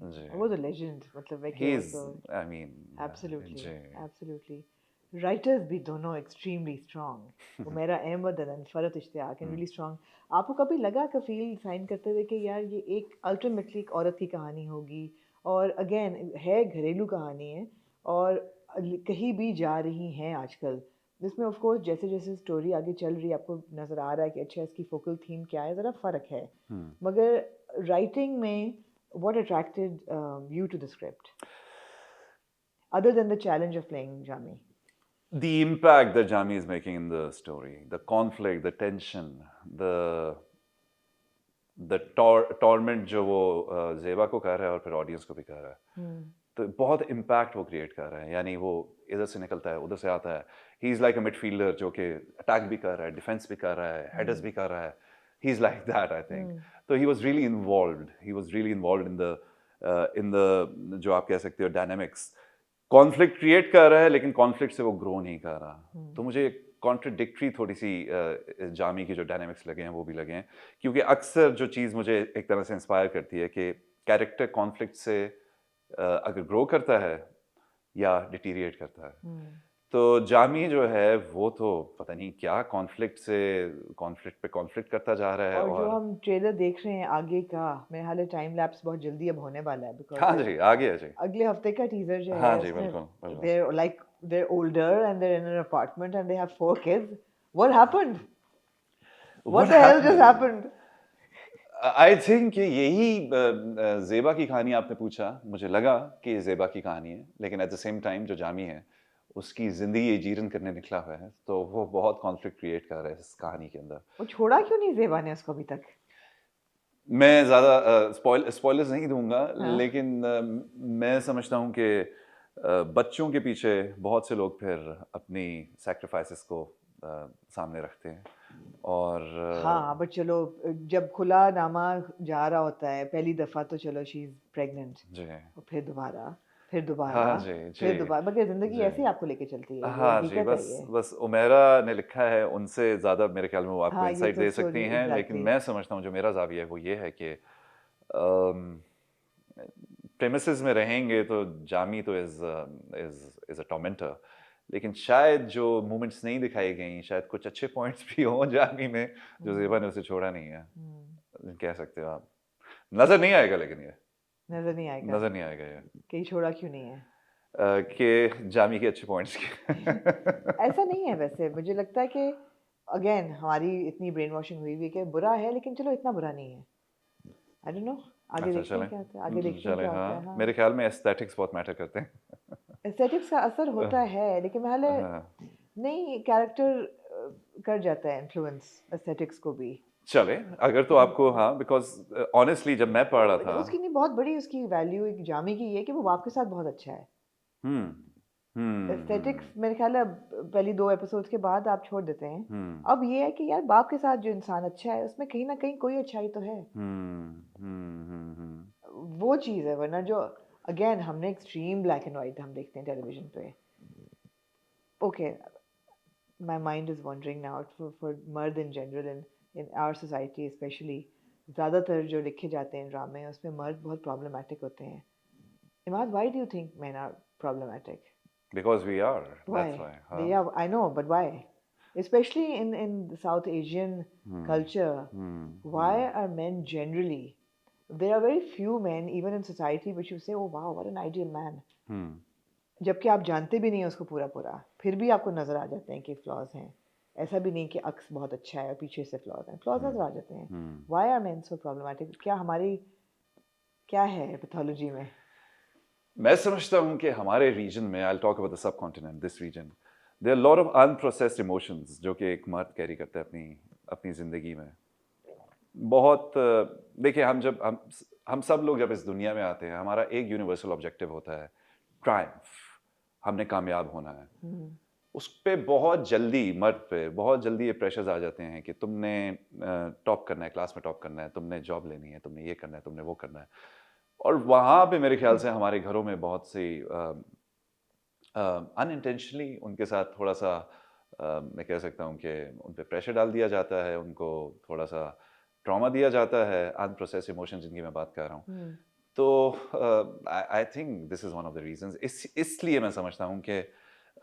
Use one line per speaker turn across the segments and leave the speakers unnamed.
जी,
वो तो लेजेंड, मतलब है कि
ही
वो
इज,
तो
आई मीन,
एब्सोल्युटली,
जी।
एब्सोल्युटली। राइटर्स भी दोनों extremely strong, Umera Ahmed and Farhat Ishtiaq and really strong. आपको कभी लगा कफील साइन करते हुए कि यार ये एक अल्टीमेटली एक औरत की कहानी होगी, और अगेन है घरेलू कहानी है, और कहीं भी जा रही हैं आजकल, जिसमें ऑफ कोर्स जैसे जैसे स्टोरी आगे चल रही है आपको नज़र आ रहा है कि अच्छा इसकी फोकल थीम क्या है, ज़रा फ़र्क है, मगर राइटिंग में what attracted you to the script other than the challenge of playing Jami?
The impact that Jami is making in the story, the conflict, the tension, the torment जो वो ज़ेबा को कर रहा है और फिर ऑडियंस को भी कर रहा है, तो बहुत इम्पैक्ट वो क्रिएट कर रहा है। यानी वो इधर से निकलता है, उधर से आता है, he is like a midfielder जो कि अटैक भी कर रहा है, डिफेंस भी कर रहा है, हेडर्स भी कर रहा है, he is like that I think. तो he was really involved in the जो आप कह सकते हो डायनामिक्स। कॉन्फ्लिक्ट क्रिएट कर रहा है लेकिन कॉन्फ्लिक्ट से वो ग्रो नहीं कर रहा। तो मुझे कॉन्ट्रडिक्टरी थोड़ी सी जामी की जो डायनामिक्स लगे हैं वो भी लगे हैं, क्योंकि अक्सर जो चीज़ मुझे एक तरह से इंस्पायर करती है कि कैरेक्टर कॉन्फ्लिक्ट से अगर ग्रो करता है या डिटीरिएट करता है। तो जामी जो है वो तो पता नहीं क्या कॉन्फ्लिक्ट पे कॉन्फ्लिक्ट करता जा रहा है।
और जो
और
हम ट्रेलर देख रहे हैं आगे का, मेरे हाल टाइम लैप्स बहुत जल्दी अब होने वाला है, बिकॉज
हाँ जी, आ गया जी।
अगले हफ्ते का टीजर जो
हाँ
है
जी,
उसमें
बिल्कुल बिल्कुल।
they're older and they're in an apartment and they have 4 kids. What happened? What
What
the hell just
happened?
happened?
I think यही ज़ेबा की कहानी आपने पूछा, मुझे लगा कि ये ज़ेबा की कहानी है, लेकिन एट द सेम टाइम जो जामी है उसकी ज़िंदगी ये जीरन करने निकला हुआ है, तो वो बहुत कॉन्फ्लिक्ट क्रिएट कर रहा है इस कहानी के अंदर।
वो छोड़ा क्यों नहीं जेबा ने उसको अभी तक?
मैं ज़्यादा स्पॉयलर्स नहीं दूंगा,
हाँ।
लेकिन मैं समझता हूँ कि बच्चों के पीछे बहुत से लोग फिर अपनी सैक्रिफाइसेस को सामने रखते हैं। और
हाँ बट चलो, जब खुला नामा जा रहा होता है पहली दफा तो चलो शी इज प्रेग्नेंट,
जी,
और फिर दोबारा, फिर दोबारा,
हाँ जी जी
फिर दोबारा, मगर जिंदगी
जी,
ऐसे ही आपको लेके चलती है, ये
हाँ जी,
हकीकत है
बस
ये।
बस उमेरा ने लिखा है, उनसे ज़्यादा मेरे ख्याल में वो आपको
हाँ ये
इंसाइट
तो
दे सकती
स्टोरी
हैं, लेकिन
एग्जैक्टली।
मैं समझता हूँ जो मेरा ज़ाविया है वो ये है कि प्रेमिसेस में रहेंगे तो जामी तो इज अ टॉर्मेंटर, लेकिन शायद जो मूवमेंट्स नहीं दिखाई गई, शायद कुछ अच्छे पॉइंट्स भी हों जामी में जो ज़ेबा ने उसे छोड़ा नहीं है, कह सकते हो आप। नज़र नहीं आएगा, लेकिन ये
नजर नहीं आएगा
नज़र नहीं आएगा ये
कहीं छोड़ा क्यों नहीं है।
कि जामी के अच्छे पॉइंट्स के।
ऐसा नहीं है वैसे, मुझे लगता है कि अगेन हमारी इतनी ब्रेन वॉशिंग हुई हुई है कि बुरा है, लेकिन चलो इतना बुरा नहीं है। आई डोंट नो, आगे
अच्छा,
देखते हैं
चलें।
क्या होता है, आगे देखते हैं
चलें,
क्या होता है।
हाँ।
हाँ,
मेरे ख़्याल में एस्थेटिक्स बहुत मैटर करते हैं।
एस्थेटिक्स का असर होता है, लेकिन मैं हाले
हाँ,
नहीं, कैरेक्टर कर जाता है इन्फ्लुएंस एस्थेटिक्स को भी।
चलें, अगर तो आपको, हाँ, बिकॉज़ ऑनेस्टली जब मैं पढ़ रहा था।
उसकी नहीं, बहुत बड़ी उसकी वैल्यू एक जामी की ये है कि वो बाप के साथ बहुत अच्छा है।
हुँ,
एस्थेटिक्स मेरे ख्याल है पहली 2 एपिसोड्स के बाद आप छोड़ देते हैं।
हुँ,
अब ये है कि यार बाप के साथ जो इंसान अच्छा है उसमें कहीं ना कहीं कोई अच्छाई तो है।
हुँ।
वो चीज़ है, वरना जो अगेन हमने एक्सट्रीम ब्लैक एंड वाइट हम देखते हैं टेलीविजन पे। Okay, my mind is wandering now for मर्द in general, in our society specially, ज़्यादातर जो लिखे जाते हैं ड्रामे उसमें मर्द बहुत प्रॉब्लमेटिक होते हैं। Imad, why do you think men are problematic?
Because we are, that's
Why?
Why, हाँ।
Yeah, I know, but why? Especially in the South Asian
hmm,
culture, why are men generally? There are very few men, even in society, which you say, "Oh wow, what an ideal man."
हुँ,
जबकि आप जानते भी नहीं हैं उसको पूरा पूरा, फिर भी आपको नजर आ जाते हैं कि फ्लॉज हैं। ऐसा भी नहीं कि अक्स बहुत अच्छा है और पीछे से फ्लॉज हैं, फ्लॉज नजर आ जाते हैं।
हुँ।
Why are men so problematic? क्या हमारी क्या है पैथोलॉजी में?
मैं समझता हूँ कि हमारे रीजन में, I will talk about the subcontinent, this region, there are lot of unprocessed emotions जो कि एक मर्द कैरी करता है अपनी अपनी ज़िंदगी में। बहुत देखिए, हम सब लोग जब इस दुनिया में आते हैं, हमारा एक यूनिवर्सल ऑब्जेक्टिव होता है, ट्रायम्फ, हमने कामयाब होना है। उस पे बहुत जल्दी, मर्द पे बहुत जल्दी ये प्रेशर्स आ जाते हैं कि तुमने टॉप करना है, क्लास में टॉप करना है, तुमने जॉब लेनी है, तुमने ये करना है, तुमने वो करना है। और वहाँ पे मेरे ख्याल से हमारे घरों में बहुत सी अनइंटेंशनली उनके साथ थोड़ा सा मैं कह सकता हूँ कि उन पे प्रेशर डाल दिया जाता है, उनको थोड़ा सा ट्रॉमा दिया जाता है, अनप्रोसेस्ड इमोशंस जिनकी मैं बात कर रहा हूँ। तो I think this is one of the reasons, इसलिए मैं समझता हूँ कि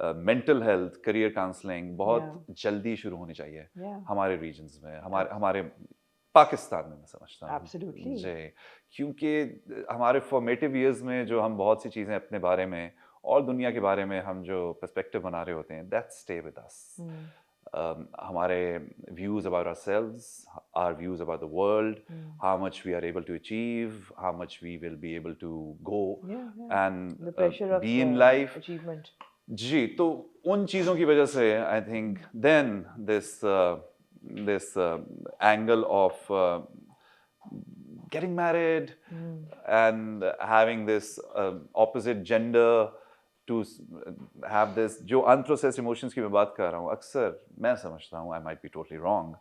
मेंटल हेल्थ, करियर काउंसलिंग बहुत जल्दी शुरू होनी चाहिए हमारे रीजन्स में, हमारे पाकिस्तान में, मैं समझता हूँ
एब्सोल्युटली
जी। क्योंकि हमारे फॉर्मेटिव ईयर्स में जो हम बहुत सी चीज़ें अपने बारे में और दुनिया के बारे में हम जो पर्सपेक्टिव बना रहे होते हैं, दैट स्टे विद अस। हमारे views about ourselves, our views about the world, how much we are able to achieve, how much we will be able to go and
the pressure of
be in life.
achievement.
जी, तो उन चीज़ों की वजह से I think then this angle of getting married and having this opposite gender to have this जो unprocessed emotions की मैं बात कर रहा हूँ, अक्सर मैं समझता हूँ, I might be totally wrong,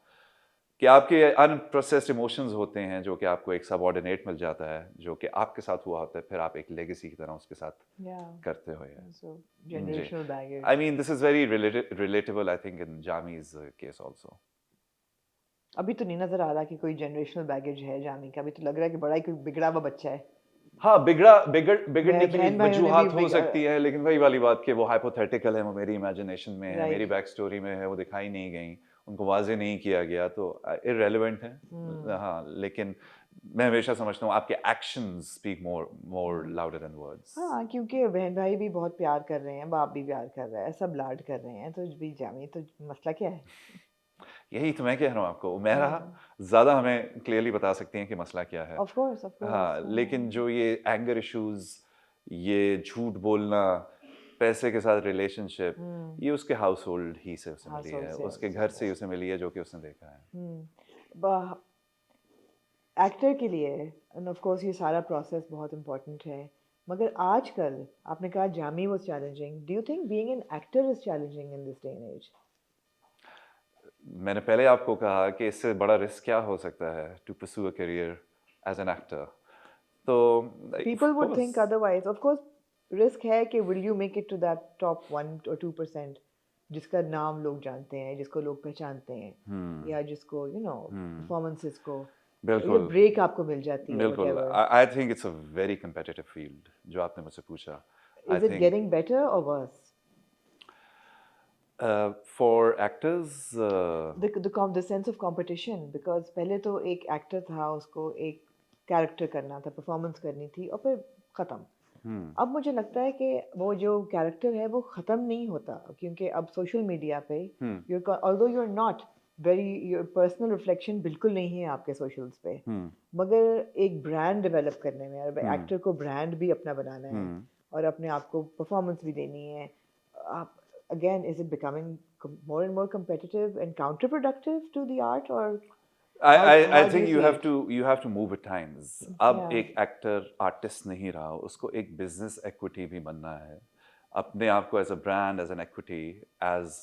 कि आपके अनप्रोसेस्ड इमोशंस होते हैं जो कि आपको एक सबऑर्डिनेट मिल जाता है, जो कि आपके साथ हुआ होता है, फिर आप एक लेगेसी की तरह उसके साथ करते हो।
So generational baggage.
I mean, this is very relatable, I think, in Jami's case also.
अभी तो नहीं नजर आ रहा कि कोई जनरेशनल बैगेज है जामी का, अभी तो लग रहा है कि बड़ा ही कोई बिगड़ा हुआ बच्चा है।
हाँ, बिगड़ने की वजूहात हो सकती है, लेकिन वही वाली बात कि वो हाइपोथेटिकल है, वो मेरी इमेजिनेशन में है, मेरी बैक स्टोरी में है, वो दिखाई नहीं गई, उनको वाजे नहीं किया गया, तो इररेलेवेंट है। हाँ, लेकिन मैं हमेशा समझता हूँ आपके actions speak more louder than words.
हाँ, क्योंकि बहन भाई भी बहुत प्यार कर रहे हैं, बाप भी प्यार कर रहा है, सब लाड कर रहे हैं, तो भी जामी तो मसला क्या है?
यही तो मैं कह रहा हूँ आपको, मेरा ज़्यादा हमें क्लियरली बता सकती हैं कि मसला क्या है।
ऑफ कोर्स
हाँ, लेकिन जो ये एंगर इश्यूज, ये झूठ बोलना, पैसे के साथ रिलेशनशिप, ये उसके हाउस होल्ड ही से उसे मिली है, उसके घर से ही उसे मिली है, जो कि उसने देखा है।
एक्टर के लिए एंड ऑफ कोर्स ये सारा प्रोसेस बहुत इम्पोर्टेंट है, मगर आजकल आपने कहा Jami was challenging, do you think being an actor is challenging in this day and age?
मैंने पहले आपको कहा कि इससे बड़ा रिस्क क्या हो सकता है to pursue a career as an actor, तो
people would think otherwise. Of course risk है कि will you make it to that top 1 or 2% जिसका नाम लोग जानते हैं, जिसको लोग पहचानते हैं, या जिसको यू नो परफॉर्मेंसेस को
बिल्कुल
ब्रेक आपको मिल जाती है।
बिल्कुल, I think it's a very competitive field जो आपने मुझसे पूछा।
इज इट गेटिंग बेटर और verse?
For actors,
the sense of competition, because पहले तो एक एक्टर था, उसको एक कैरेक्टर करना था, परफॉर्मेंस करनी थी और फिर ख़त्म। अब मुझे लगता है कि वो जो कैरेक्टर है वो ख़त्म नहीं होता, क्योंकि अब सोशल मीडिया पे although you are not very, your personal reflection बिल्कुल नहीं है आपके सोशल्स पे, मगर एक ब्रांड डेवलप करने में, और एक्टर को ब्रांड भी अपना बनाना है और अपने आप को परफॉर्मेंस भी देनी है, आप again, is it becoming more and more competitive and counterproductive to the art, or
I think you have to move with times. अब एक एक्टर आर्टिस्ट नहीं रहा, उसको एक बिजनेस इक्विटी भी बनना है, अपने आप को as a brand, as an equity, as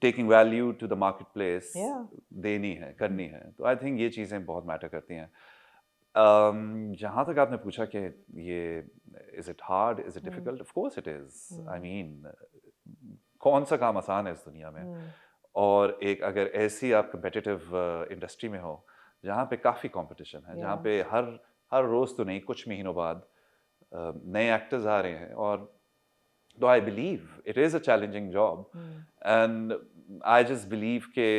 taking value to the market place देनी है, करनी है। तो आई थिंक ये चीज़ें बहुत मैटर करती हैं। जहाँ तक आपने पूछा कि ये is it hard, is it difficult, of course it is. I mean, कौन सा काम आसान है इस दुनिया में? और एक अगर ऐसी आप कंपेटिटिव इंडस्ट्री में हो जहाँ पे काफ़ी कंपटीशन है, जहाँ पे हर रोज़ तो नहीं, कुछ महीनों बाद नए एक्टर्स आ रहे हैं, और तो I believe it is a challenging job, and I just believe के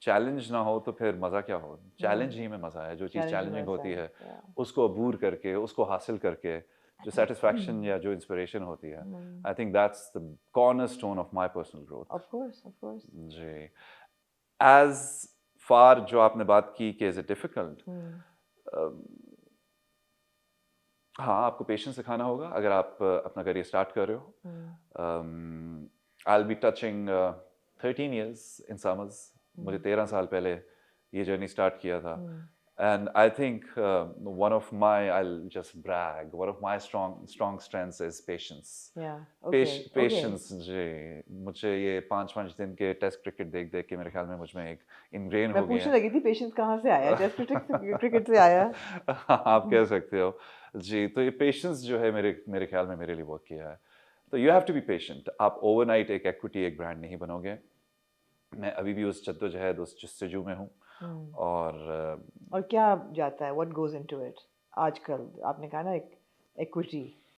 चैलेंज ना हो तो फिर मज़ा क्या हो? चैलेंज ही में मज़ा है। जो चीज़ चैलेंजिंग होती है उसको अबूर करके, उसको हासिल करके जो सेटिस्फैक्शन या जो इंस्पिरेशन होती है, I think that's the cornerstone of my personal growth.
Of course
जी। एज फार जो आपने बात की कि इज इट डिफिकल्ट, हाँ, आपको पेशेंस सिखाना होगा अगर आप अपना करियर स्टार्ट कर रहे हो। I will be touching 13 years in summers. मुझे 13 साल पहले ये जर्नी स्टार्ट किया था, and I think one of my, I'll just brag, one of my strong strengths is patience. Patience जी, मुझे ये 5 दिन के टेस्ट क्रिकेट देख के मेरे ख्याल में मुझ में एक इनग्रेन हो गया।
मैं पूछने लगी थी पेशेंस कहाँ से आया, टेस्ट क्रिकेट से आया?
आप कह सकते हो जी। तो ये पेशेंस जो है मेरे ख्याल में मेरे लिए वर्क किया है। तो you have to be patient. आप ओवरनाइट एक इक्विटी, एक ब्रांड नहीं बनोगे। मैं अभी भी उस जद्दोजहद, उस जस्तजू में हूँ। और
क्या जाता है, what goes into it? आजकल आपने कहा ना एक इक्विटी